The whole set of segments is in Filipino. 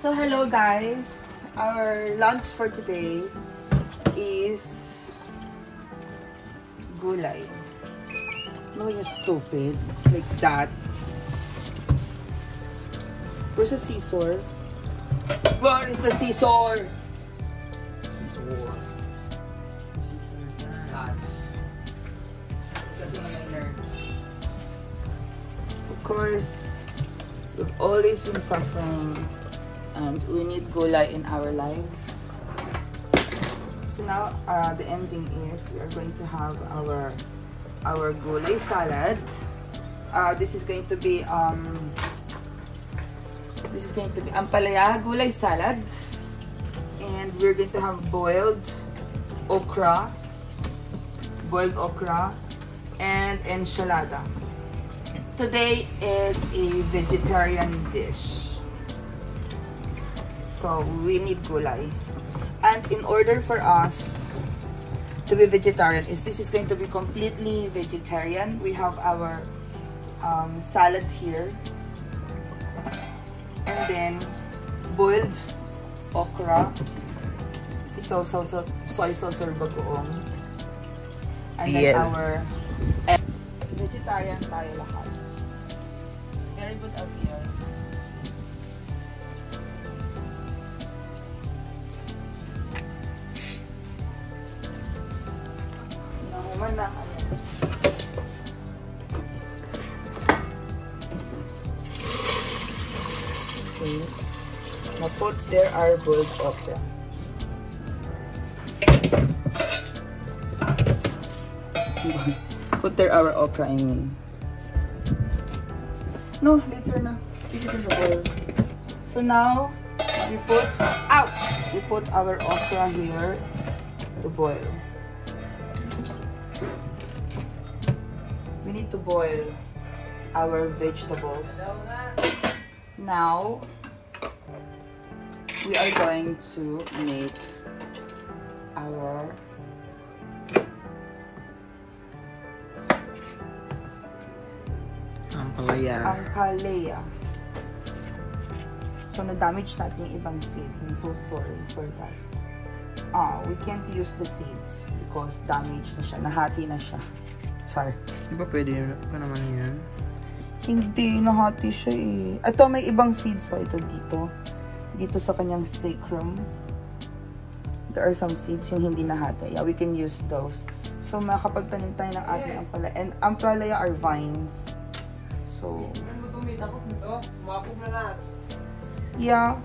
So hello guys, our lunch for today is gulay. No, you're stupid. It's like that. Where's the scissor? Where is the scissor? Of course, we've always been suffering and we need gulay in our lives. So now the ending is we are going to have our gulay salad. This is going to be ampalaya gulay salad, and we're going to have boiled okra and enchilada. Today is a vegetarian dish. So we need gulay, and in order for us to be vegetarian, this is going to be completely vegetarian. We have our salad here, and then boiled okra, soy sauce or bagoong, and then our vegetarian tayo lahat. Very good appeal. Okay. Now put there our boiled okra. Put there our okra, I mean. No, later na. Keep it in the bowl. So now we put our okra here to boil. We need to boil our vegetables. Now we are going to make our ampalaya. So na-damage natin yung ibang seeds. I'm so sorry for that. We can't use the seeds because damaged na siya. Nahati na siya. Sorry. Di ba pwede pa naman yan? Hindi, nahati siya eh. Ito, may ibang seeds pa. Ito dito. Dito sa kanyang sacrum. There are some seeds yung hindi nahati. Yeah, we can use those. So, makakapagtanim tayo ng ating ampalaya. And ampalaya are vines. So, yeah.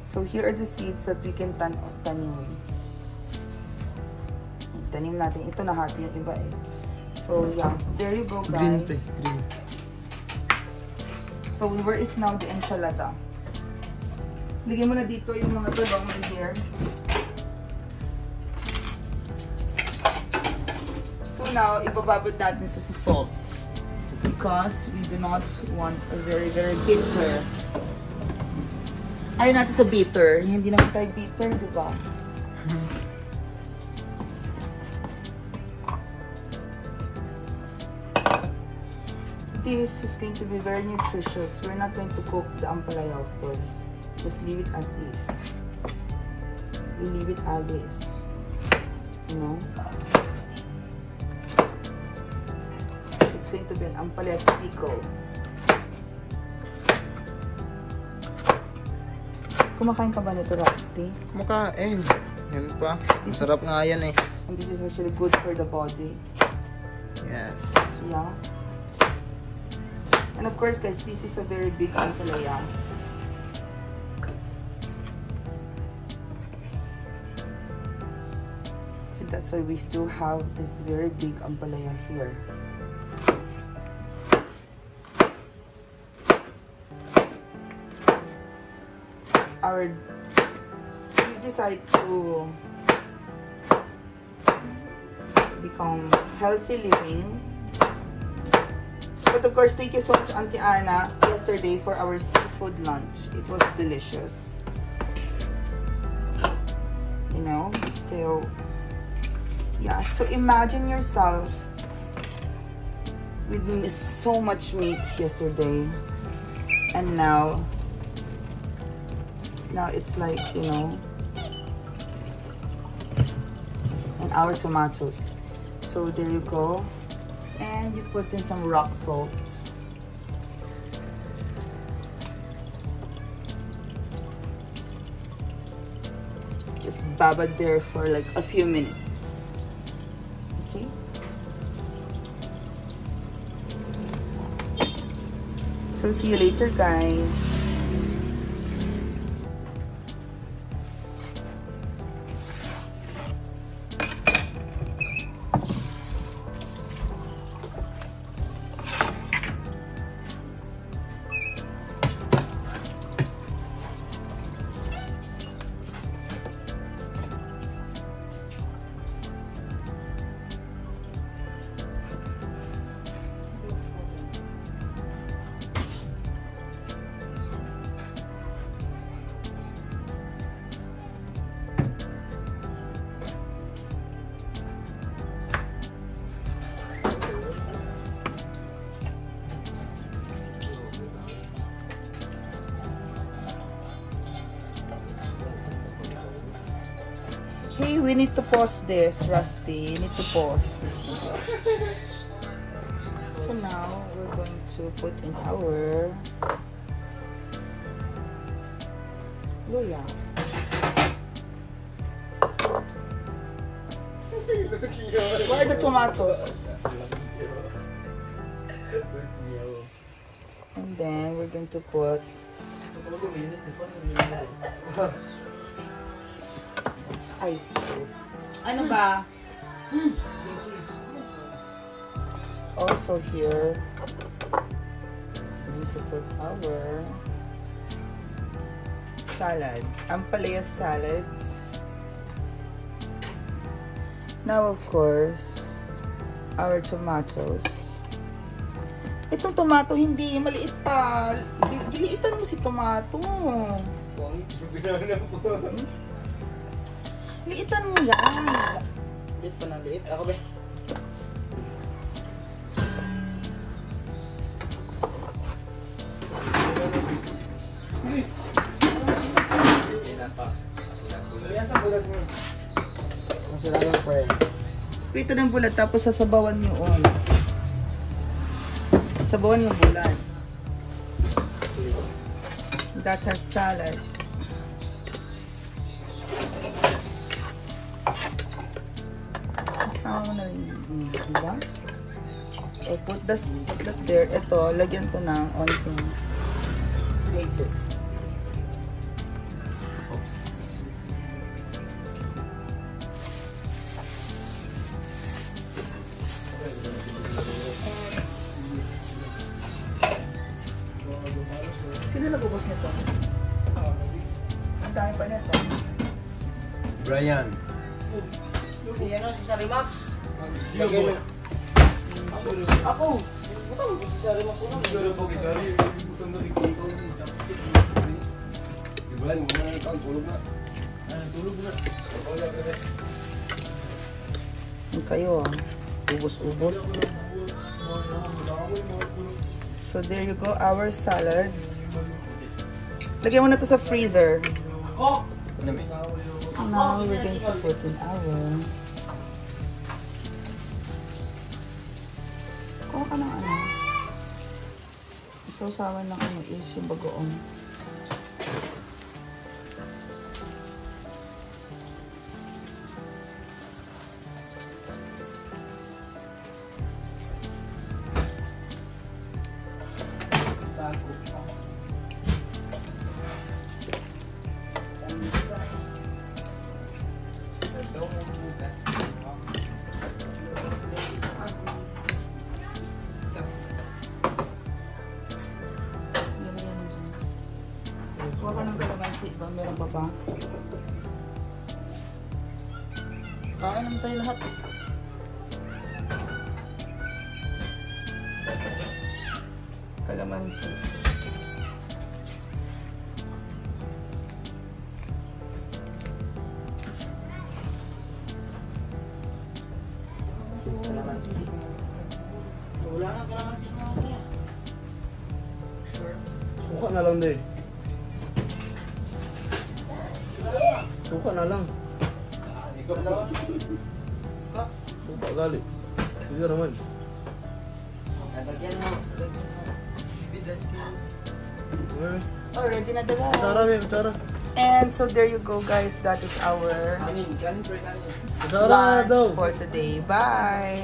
So, here are the seeds that we can tanim. Tanim natin. Ito nahati yung iba eh. So, yeah. There you go, guys. Green. So, where is now the enchilada? Lagyan mo na dito yung mga tulong here. So, now, ibababad natin ito sa salt. Because we do not want a very, very bitter. Ayaw natin sa bitter. Hindi naman tayo bitter, di ba? This is going to be very nutritious. We're not going to cook the ampalaya, of course. Just leave it as is. We leave it as is. You know? It's going to be an ampalaya pickle. Kumakain ka ba nito, Roxy? Kumakain. Yan pa. Masarap nga yan eh. And this is actually good for the body. Yes. Yeah. And of course, guys, this is a very big ampalaya. So that's why we do have this very big ampalaya here. We decide to become healthy living. But of course, thank you so much, Auntie Anna, yesterday for our seafood lunch. It was delicious. You know? So, yeah. So, imagine yourself with so much meat yesterday. And now it's like, you know, and our tomatoes. So there you go. And you put in some rock salt. Just babad there for like a few minutes. Okay. So see you later, guys. Hey, we need to pause this, Rusty. You need to pause this. So now we're going to put in our luya. Where are the tomatoes? And then we're going to put ay, ano ba? Also here, we need to put our salad, ampalaya salad. Now, of course, our tomatoes. Itong tomato, hindi, maliit pa. Diliitan mo si tomato. Liitan mo yan. Liit pa na liit. Ako ba? Ilan pa? Ilan sa bulag mo? Masira yung pre. Pito ng bulat, tapos sasabawan nyo on. Sabawan yung bulat. That's our salad. Kasama na rin. Diba? So, put that there. Ito, lagyan to ng onting pages. Oops. Sino nag-ubos nito? Ang dami pa nito. Brian. Si ano, si Sarimax. Siyo. Ako. Butang si Sarimax ano? Siguro po kita rin. Butang na bigay ko. Brian, muna na ikaw. Tulog na. Tulog na. Yung kayo ubos-ubos. So there you go, our salad. Lagyan mo na to sa freezer. Ako! Ano may? Now we're going to put in our... Kuha ka ng ano. Sausawan ng ano is yung bagoong. Kuha ka ng kalamansi ba? Meron pa ba? Kain naman tayo lahat. Kalamansi. Wala na kalamansi mo ako yan. Suka na lang din. Suka na lang. Suka gali. Hindi naman. Lagyan mo. Eh, Oh, ready na dala. Tara, Mim, tara. And so there you go guys. That is our Tara daw. lunch for today. Bye!